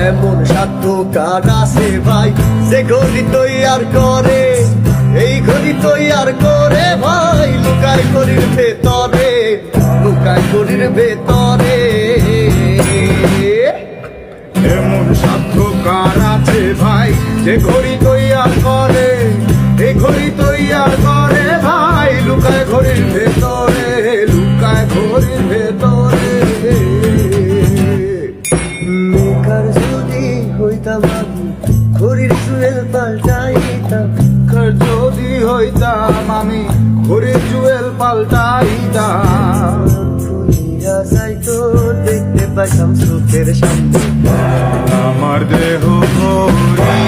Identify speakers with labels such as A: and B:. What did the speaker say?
A: এমন সাধ্য কার আছে ভাই যে ঘড়ি তৈয়ার করে, এই ঘড়ি তৈয়ার করে ভাই লুকায় ঘড়ির ভেতরে, লুকায় ঘড়ির ভেতরে।
B: এমন সাধ্য কার আছে ভাই যে ঘড়ি তৈয়ার করে, এই ঘড়ি তৈয়ার করে ভাই লুকায় ঘড়ির ভেতরে, লুকায় ঘড়ির ভেতরে।
A: মেকার যদি হইতাম আমি ঘড়ির জুয়েল পাল্টাইতাম,
B: যদি হইতাম আমি ঘড়ির জুয়েল পাল্টাইতাম।
A: ভুলিয়া যাইতো দেখতে পাইতাম চোখের সামনে
B: আমার দেহ ঘড়ি।